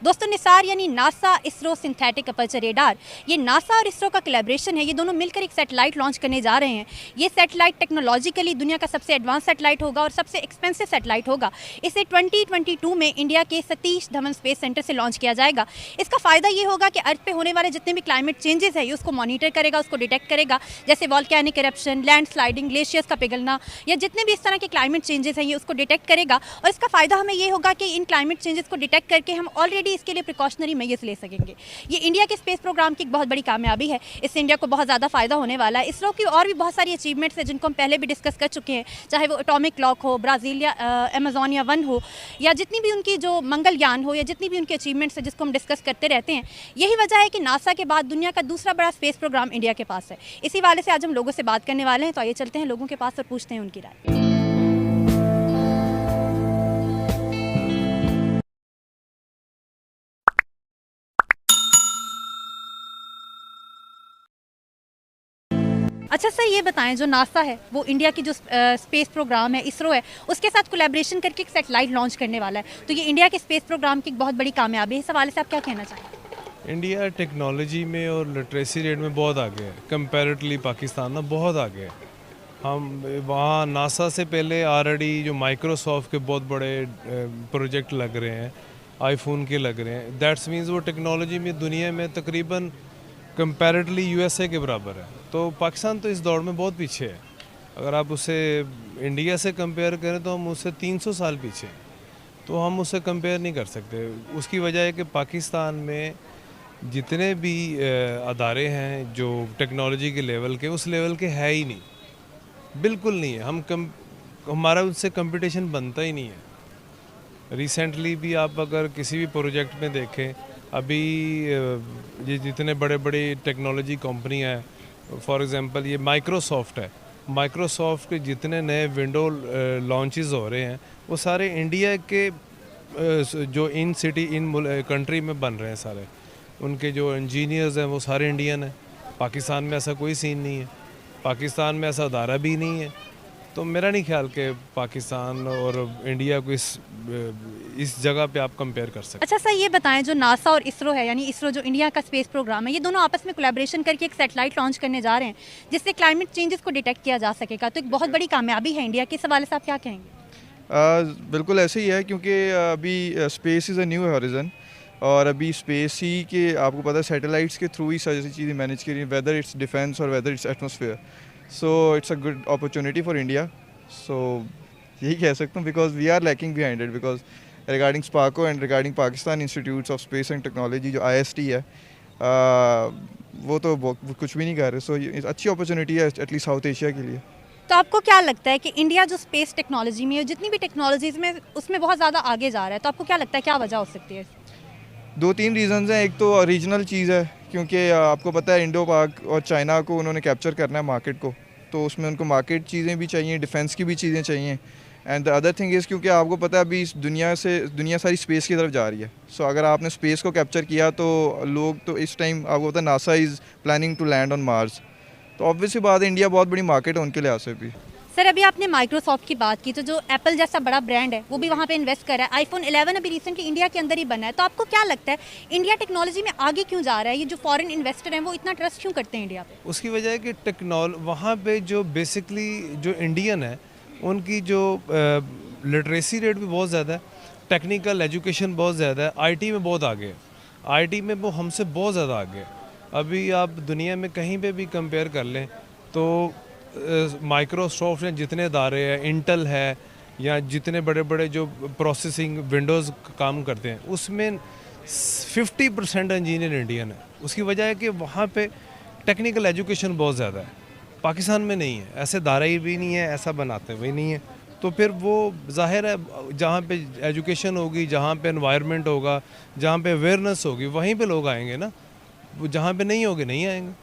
दोस्तों निसार यानी NASA ISRO synthetic aperture radar, ये नासा और इसरो का कोलैबोरेशन है। ये दोनों मिलकर एक सैटेलाइट लॉन्च करने जा रहे हैं। ये सैटेलाइट टेक्नोलॉजिकली दुनिया का सबसे एडवांस सैटेलाइट होगा और सबसे एक्सपेंसिव सैटेलाइट होगा। इसे 2022 में इंडिया के सतीश धवन स्पेस सेंटर से लॉन्च किया जाएगा। इसका फ़ायदा ये होगा कि अर्थ पे होने वाले जितने भी क्लाइमेट चेंजेस है, ये उसको मॉनिटर करेगा, उसको डिटेक्ट करेगा, जैसे volcanic eruption, land sliding, glaciers का पिघलना या जितने भी इस तरह के क्लाइमेट चेंजेस हैं, ये उसको डिटेक्ट करेगा। और इसका फ़ायदा हमें ये होगा कि इन क्लाइमेट चेंजेस को डिटेक्ट करके हम ऑलरेडी इसके लिए प्रिकॉशनरी मेजर्स ले सकेंगे। ये इंडिया के स्पेस प्रोग्राम की एक बहुत बड़ी कामयाबी है। इससे इंडिया को बहुत ज़्यादा फ़ायदा होने वाला है। इसरो की और भी बहुत सारी अचीवमेंट्स हैं जिनको हम पहले भी डिस्कस कर चुके हैं, चाहे वो एटॉमिक क्लॉक हो, ब्राज़ील या अमेज़ोनिया 1 हो, या जितनी भी उनकी जो मंगलयान हो, या जितनी भी उनकी अचीवमेंट्स हैं जिसको हम डिस्कस करते रहते हैं। यही वजह है कि नासा के बाद दुनिया का दूसरा बड़ा स्पेस प्रोग्राम इंडिया के पास है। इसी वाले से आज हम लोगों से बात करने वाले हैं। तो आइए चलते हैं लोगों के पास और पूछते हैं उनकी राय। अच्छा सर, ये बताएं, जो नासा है वो इंडिया की जो स्पेस प्रोग्राम है, इसरो है, उसके साथ कोलैबोरेशन करके एक सैटेलाइट लॉन्च करने वाला है। तो ये इंडिया के स्पेस प्रोग्राम की एक बहुत बड़ी कामयाबी है। इस हवाले से आप क्या कहना चाहेंगे? इंडिया टेक्नोलॉजी में और लिटरेसी रेट में बहुत आगे है। कंपैरेटिवली पाकिस्तान ना बहुत आगे है। हम वहाँ नासा से पहले ऑलरेडी जो माइक्रोसॉफ्ट के बहुत बड़े प्रोजेक्ट लग रहे हैं, आईफोन के लग रहे हैं। दैट्स मीन्स वो टेक्नोलॉजी में दुनिया में तकरीबन कंपैरेटिवली यूएसए के बराबर है। तो पाकिस्तान तो इस दौड़ में बहुत पीछे है। अगर आप उसे इंडिया से कंपेयर करें तो हम उससे 300 साल पीछे हैं। तो हम उससे कंपेयर नहीं कर सकते। उसकी वजह है कि पाकिस्तान में जितने भी अदारे हैं जो टेक्नोलॉजी के लेवल के, उस लेवल के है ही नहीं, बिल्कुल नहीं है। हमारा उससे कंपटीशन बनता ही नहीं है। रिसेंटली भी आप अगर किसी भी प्रोजेक्ट में देखें, अभी ये जितने बड़े बड़े टेक्नोलॉजी कंपनी हैं, फॉर एग्जांपल ये माइक्रोसॉफ्ट है, माइक्रोसॉफ्ट के जितने नए विंडो लॉन्चेस हो रहे हैं वो सारे इंडिया के जो इन सिटी इन कंट्री में बन रहे हैं। सारे उनके जो इंजीनियर्स हैं वो सारे इंडियन हैं। पाकिस्तान में ऐसा कोई सीन नहीं है, पाकिस्तान में ऐसा अदारा भी नहीं है। तो मेरा नहीं ख्याल कि पाकिस्तान और इंडिया को इस जगह पे आप कंपेयर कर सकते। अच्छा सर, ये बताएं, जो नासा और इसरो है, यानी इसरो जो इंडिया का स्पेस प्रोग्राम है, ये दोनों आपस में कोलैबोरेशन करके एक सैटेलाइट लॉन्च करने जा रहे हैं जिससे क्लाइमेट चेंजेस को डिटेक्ट किया जा सकेगा। तो एक बहुत बड़ी कामयाबी है इंडिया की। इस हवाले से आप क्या कहेंगे? बिल्कुल ऐसे ही है, क्योंकि अभी space is a new horizon और अभी स्पेस ही के आपको पता है सैटेलाइट्स के थ्रू ही सारी चीज़ें मैनेज करी, वेदर इट्स डिफेंस और whether it's atmosphere. So it's a good opportunity for India. So यही कह सकता हूँ, because we are lacking behind it, because regarding SUPARCO and regarding Pakistan institutes of space and technology जो IST है, वो तो कुछ भी नहीं कर रहे। सो अच्छी अपॉर्चुनिटी है एटलीस्ट साउथ एशिया के लिए। तो आपको क्या लगता है कि इंडिया जो स्पेस टेक्नोलॉजी में, जितनी भी टेक्नोलॉजीज में, उसमें बहुत ज़्यादा आगे जा रहा है? तो आपको क्या लगता है क्या वजह हो सकती है? 2-3 रीजंस हैं। एक तो रीजनल चीज़ है, क्योंकि आपको पता है इंडो पाक और चाइना को उन्होंने कैप्चर करना है मार्केट को, तो उसमें उनको मार्केट चीज़ें भी चाहिए, डिफेंस की भी चीज़ें चाहिए। And the other thing is, क्योंकि आपको पता है अभी दुनिया सारी स्पेस की तरफ जा रही है। सो अगर आपने स्पेस को कैप्चर किया तो लोग तो इस टाइम आपको पता है NASA is planning to land on Mars. तो ऑब्वियसली बात है, इंडिया बहुत बड़ी मार्केट है उनके लिहाज से भी। सर, अभी आपने माइक्रोसॉफ्ट की बात की, तो जो एप्पल जैसा बड़ा ब्रांड है वो भी वहाँ पे इन्वेस्ट कर रहा है। आईफोन 11 अभी रिसेंटली इंडिया के अंदर ही बना है। तो आपको क्या लगता है इंडिया टेक्नोलॉजी में आगे क्यों जा रहा है? ये जो फॉरेन इन्वेस्टर हैं वो इतना ट्रस्ट क्यों करते हैं इंडिया पे? उसकी वजह है कि वहाँ पे जो बेसिकली जो इंडियन है उनकी जो लिटरेसी रेट भी बहुत ज़्यादा है, टेक्निकल एजुकेशन बहुत ज़्यादा है, IT में बहुत आगे है। IT में वो हमसे बहुत ज़्यादा आगे है। अभी आप दुनिया में कहीं पे भी कंपेयर कर लें तो माइक्रोसॉफ्ट में जितने अदारे हैं, इंटेल है, या जितने बड़े बड़े जो प्रोसेसिंग विंडोज़ काम करते हैं, उसमें 50% इंजीनियर इंडियन है। उसकी वजह है कि वहाँ पे टेक्निकल एजुकेशन बहुत ज़्यादा है, पाकिस्तान में नहीं है। ऐसे दायरे भी नहीं है, ऐसा बनाते हुए नहीं है। तो फिर वो जाहिर है जहाँ पे एजुकेशन होगी, जहाँ पे एनवायरनमेंट होगा, जहाँ पे अवेयरनेस होगी, वहीं पे लोग आएंगे ना। वो जहाँ पे नहीं होगे नहीं आएंगे।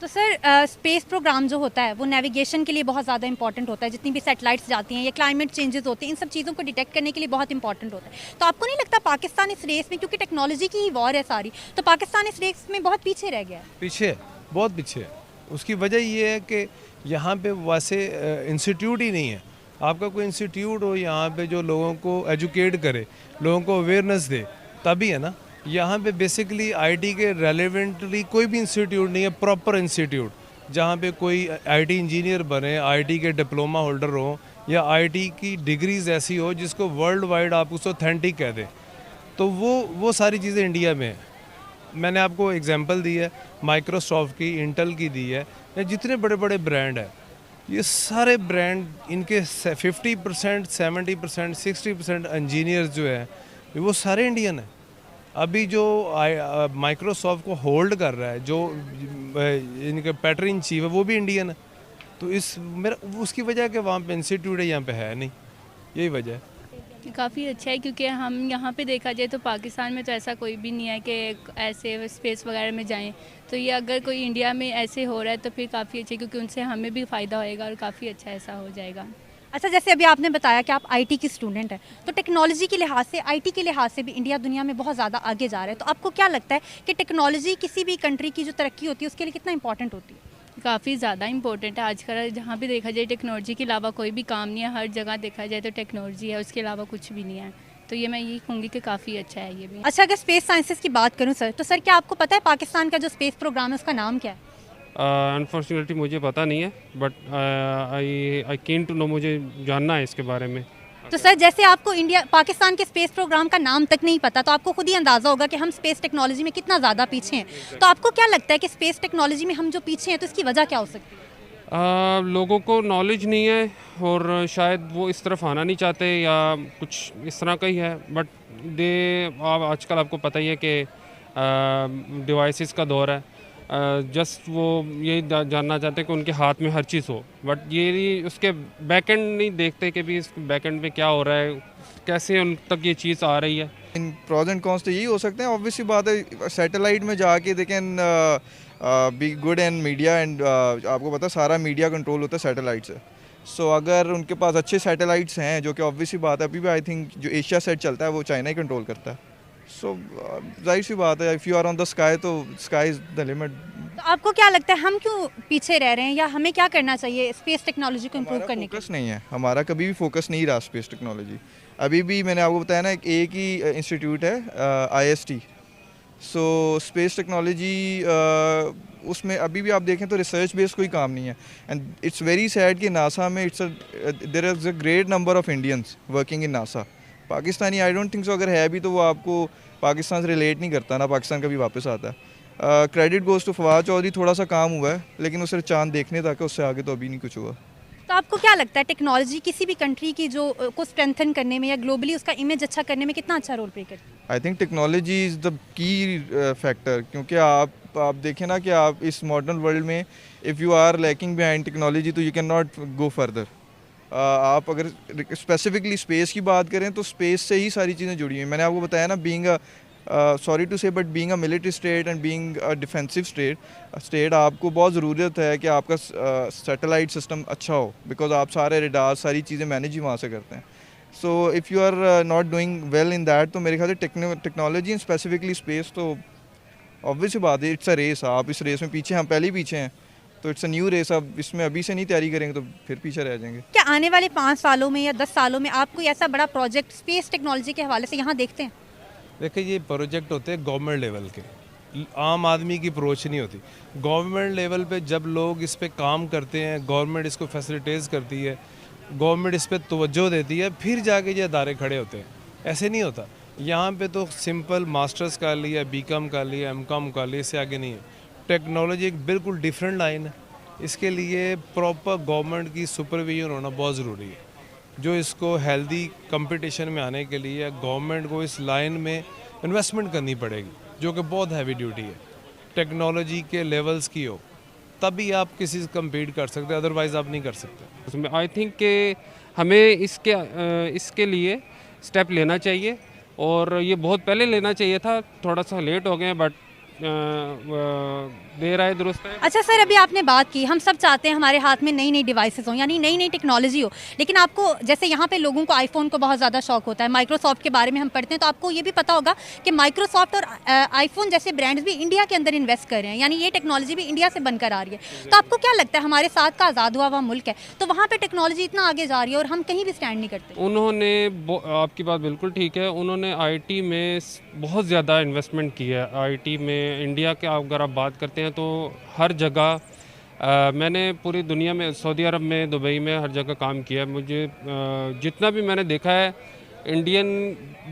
तो सर, स्पेस प्रोग्राम जो होता है वो नेविगेशन के लिए बहुत ज़्यादा इंपॉर्टेंट होता है। जितनी भी सैटेलाइट्स जाती हैं या क्लाइमेट चेंजेस होते हैं, इन सब चीज़ों को डिटेक्ट करने के लिए बहुत इंपॉर्टेंट होता है। तो आपको नहीं लगता पाकिस्तान इस रेस में, क्योंकि टेक्नोलॉजी की ही वॉर है सारी, तो पाकिस्तान इस रेस में बहुत पीछे रह गया है? पीछे है, बहुत पीछे है। उसकी वजह ये है कि यहाँ पे वैसे इंस्टीट्यूट ही नहीं है। आपका कोई इंस्टीट्यूट हो यहाँ पे जो लोगों को एजुकेट करे, लोगों को अवेयरनेस दे, तभी है ना। यहाँ पे बेसिकली आईटी के रेलेवेंटली कोई भी इंस्टीट्यूट नहीं है, प्रॉपर इंस्टीट्यूट जहाँ पे कोई आईटी इंजीनियर बने, आईटी के डिप्लोमा होल्डर हो या आईटी की डिग्रीज ऐसी हो जिसको वर्ल्ड वाइड आप उसको ऑथेंटिक कह दें, तो वो सारी चीज़ें इंडिया में है। मैंने आपको एग्जांपल दी है माइक्रोसॉफ्ट की, इंटेल की दी है, या जितने बड़े बड़े ब्रांड हैं, ये सारे ब्रांड इनके 50%, 70%, 60% इंजीनियर्स जो है वो सारे इंडियन हैं। अभी जो माइक्रोसॉफ्ट को होल्ड कर रहा है, जो इनका पैटर्न इन चीफ है, वो भी इंडियन है। तो इस मेरा उसकी वजह कि वहाँ पे इंस्टीट्यूट है, यहाँ पे है नहीं, यही वजह है। काफ़ी अच्छा है क्योंकि हम यहाँ पे देखा जाए तो पाकिस्तान में तो ऐसा कोई भी नहीं है कि ऐसे स्पेस वगैरह में जाएं, तो ये अगर कोई इंडिया में ऐसे हो रहा है तो फिर काफ़ी अच्छा है क्योंकि उनसे हमें भी फ़ायदा होएगा और काफ़ी अच्छा ऐसा हो जाएगा। अच्छा, जैसे अभी आपने बताया कि आप आईटी की स्टूडेंट हैं, तो टेक्नोलॉजी के लिहाज से, आईटी के लिहाज से भी इंडिया दुनिया में बहुत ज़्यादा आगे जा रहा है। तो आपको क्या लगता है कि टेक्नोलॉजी किसी भी कंट्री की जो तरक्की होती है उसके लिए कितना इंपॉर्टेंट होती है? काफ़ी ज़्यादा इंपॉर्टेंट है। आजकल जहाँ भी देखा जाए टेक्नोलॉजी के अलावा कोई भी काम नहीं है, हर जगह देखा जाए तो टेक्नोलॉजी है, उसके अलावा कुछ भी नहीं है। तो ये मैं यही कहूँगी कि काफ़ी अच्छा है ये भी। अच्छा, अगर स्पेस साइंसेस की बात करूँ सर, तो सर क्या आपको पता है पाकिस्तान का जो स्पेस प्रोग्राम है उसका नाम क्या है? अनफॉर्चुनेटली मुझे पता नहीं है, but I can to know, मुझे जानना है इसके बारे में। तो सर जैसे आपको पाकिस्तान के स्पेस प्रोग्राम का नाम तक नहीं पता, तो आपको खुद ही अंदाज़ा होगा कि हम स्पेस टेक्नोलॉजी में कितना ज़्यादा पीछे हैं। तो आपको क्या लगता है कि स्पेस टेक्नोलॉजी में हम जो पीछे हैं तो इसकी वजह क्या हो सकती है? लोगों को नॉलेज नहीं है और शायद वो इस तरफ आना नहीं चाहते या कुछ इस तरह का ही है। बट आजकल आपको पता ही है कि डिवाइसेस का दौर है। जस्ट वो यही जानना चाहते हैं कि उनके हाथ में हर चीज़ हो, बट ये उसके बैकएंड नहीं देखते कि भी इस बैकएंड पे क्या हो रहा है, कैसे उन तक ये चीज़ आ रही है। इन प्रोज एंड कॉन्स तो यही हो सकते हैं। ऑब्वियसली बात है, सैटेलाइट में जाके देखें be good and media and आपको पता है सारा मीडिया कंट्रोल होता है सैटेलाइट से। सो अगर उनके पास अच्छे सैटेलाइट्स हैं, जो कि ऑब्वियसली बात है, अभी भी आई थिंक जो एशिया सेट चलता है वो चाइना ही कंट्रोल करता है। सो जाहिर सी बात है, if you are on the sky तो स्काई इज़ द लिमिट। तो आपको क्या लगता है हम क्यों पीछे रह रहे हैं, या हमें क्या करना चाहिए स्पेस टेक्नोलॉजी को इम्प्रूव करने के लिए? फोकस नहीं है हमारा, कभी भी फोकस नहीं रहा स्पेस टेक्नोलॉजी। अभी भी मैंने आपको बताया ना, एक ही इंस्टीट्यूट है IST। सो स्पेस टेक्नोलॉजी उसमें अभी भी आप देखें तो रिसर्च बेस्ड कोई काम नहीं है। एंड इट्स वेरी सैड कि नासा में there is a great number of Indians working in NASA. Pakistani I don't think so, अगर है भी तो वो आपको पाकिस्तान से रिलेट नहीं करता ना, पाकिस्तान कभी वापस आता है। Credit goes to Fawad Chaudhry, थोड़ा सा काम हुआ है लेकिन उसे चांद देखने तक, उससे आगे तो अभी नहीं कुछ हुआ। तो आपको क्या लगता है टेक्नोलॉजी किसी भी कंट्री की जो को स्ट्रेंथन करने में या ग्लोबली उसका इमेज अच्छा करने में कितना अच्छा रोल प्ले करती है? I think technology is the key factor, क्योंकि आप देखें ना कि आप इस मॉडर्न वर्ल्ड में if you are lacking behind technology तो you can not go further. आप अगर स्पेसिफिकली स्पेस की बात करें तो स्पेस से ही सारी चीज़ें जुड़ी हुई हैं। मैंने आपको बताया ना, बीइंग सॉरी टू से, but being a military state and being a defensive state आपको बहुत ज़रूरत है कि आपका सैटेलाइट सिस्टम अच्छा हो, बिकॉज आप सारे रेडार सारी चीज़ें मैनेज ही वहाँ से करते हैं। So if you are not doing well in that, तो मेरे ख्याल से टेक्नोलॉजी एंड स्पेसिफिकली स्पेस तो ऑब्वियसली बात है, इट्स अ रेस। आप इस रेस में पीछे, हम पहले ही पीछे हैं, तो इट्स अ न्यू रेस। अब इसमें अभी से नहीं तैयारी करेंगे तो फिर पीछे रह जाएंगे। क्या आने वाले 5 सालों में या 10 सालों में आप कोई ऐसा बड़ा प्रोजेक्ट स्पेस टेक्नोलॉजी के हवाले से यहाँ देखते हैं? देखिए, ये प्रोजेक्ट होते हैं गवर्नमेंट लेवल के, आम आदमी की अप्रोच नहीं होती। गवर्नमेंट लेवल पे जब लोग इस पे काम करते हैं, गवर्नमेंट इसको फैसिलिटेट करती है, गवर्नमेंट इस पे तवज्जो देती है, फिर जाके ये अदारे खड़े होते हैं। ऐसे नहीं होता। यहाँ पे तो सिंपल मास्टर्स कर लिया, BCom कर लिया, MCom कर लिया, इससे आगे नहीं है। टेक्नोलॉजी एक बिल्कुल डिफरेंट लाइन है। इसके लिए प्रॉपर गवर्नमेंट की सुपरविजन होना बहुत ज़रूरी है। जो इसको हेल्दी कंपटीशन में आने के लिए गवर्नमेंट को इस लाइन में इन्वेस्टमेंट करनी पड़ेगी, जो कि बहुत हैवी ड्यूटी है। टेक्नोलॉजी के लेवल्स की हो तभी आप किसी से कम्पीट कर सकते हैं, अदरवाइज़ आप नहीं कर सकते। उसमें आई थिंक कि हमें इसके लिए स्टेप लेना चाहिए और ये बहुत पहले लेना चाहिए था, थोड़ा सा लेट हो गए, बट देर आए दुरुस्त है। अच्छा सर, अभी आपने बात की हम सब चाहते हैं हमारे हाथ में नई नई डिवाइसेस हो, यानी नई नई टेक्नोलॉजी हो, लेकिन आपको जैसे यहाँ पे लोगों को आईफोन को बहुत ज़्यादा शौक होता है, माइक्रोसॉफ्ट के बारे में हम पढ़ते हैं तो आपको ये भी पता होगा कि माइक्रोसॉफ्ट और आईफोन जैसे ब्रांड्स भी इंडिया के अंदर इन्वेस्ट कर रहे हैं, यानी ये टेक्नोलॉजी भी इंडिया से बनकर आ रही है। तो आपको क्या लगता है, हमारे साथ का आज़ाद हुआ हुआ मुल्क है तो वहाँ पर टेक्नोलॉजी इतना आगे जा रही है और हम कहीं भी स्टैंड नहीं करते? उन्होंने आपकी बात बिल्कुल ठीक है, उन्होंने आईटी में बहुत ज़्यादा इन्वेस्टमेंट की है। आईटी में इंडिया के अगर आप बात करते हैं तो हर जगह मैंने पूरी दुनिया में, सऊदी अरब में, दुबई में, हर जगह काम किया है। मुझे जितना भी मैंने देखा है, इंडियन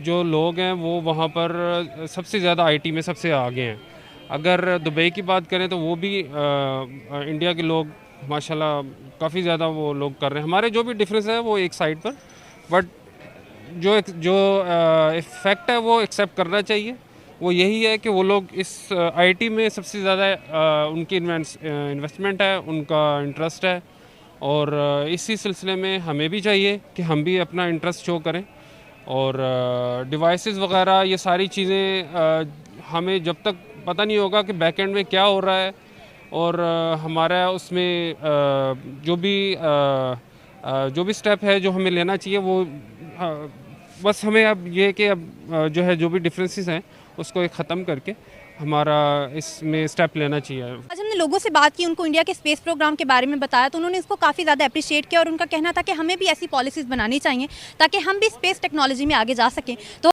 जो लोग हैं वो वहाँ पर सबसे ज़्यादा आईटी में सबसे आगे हैं। अगर दुबई की बात करें तो वो भी इंडिया के लोग माशाल्लाह काफ़ी ज़्यादा वो लोग कर रहे हैं। हमारे जो भी डिफरेंस है वो एक साइड पर, बट जो इफ़ेक्ट है वो एक्सेप्ट करना चाहिए। वो यही है कि वो लोग इस आईटी में सबसे ज़्यादा उनकी इन्वेस्टमेंट है, उनका इंटरेस्ट है, और इसी सिलसिले में हमें भी चाहिए कि हम भी अपना इंटरेस्ट शो करें। और डिवाइसेस वगैरह ये सारी चीज़ें हमें जब तक पता नहीं होगा कि बैकएंड में क्या हो रहा है और हमारा उसमें जो भी स्टेप है जो हमें लेना चाहिए वो बस हमें अब ये कि अब जो है जो भी डिफरेंसेस हैं उसको एक ख़त्म करके हमारा इसमें स्टेप लेना चाहिए। आज हमने लोगों से बात की, उनको इंडिया के स्पेस प्रोग्राम के बारे में बताया तो उन्होंने इसको काफ़ी ज़्यादा अप्रिशिएट किया और उनका कहना था कि हमें भी ऐसी पॉलिसीज़ बनानी चाहिए ताकि हम भी स्पेस टेक्नोलॉजी में आगे जा सकें। तो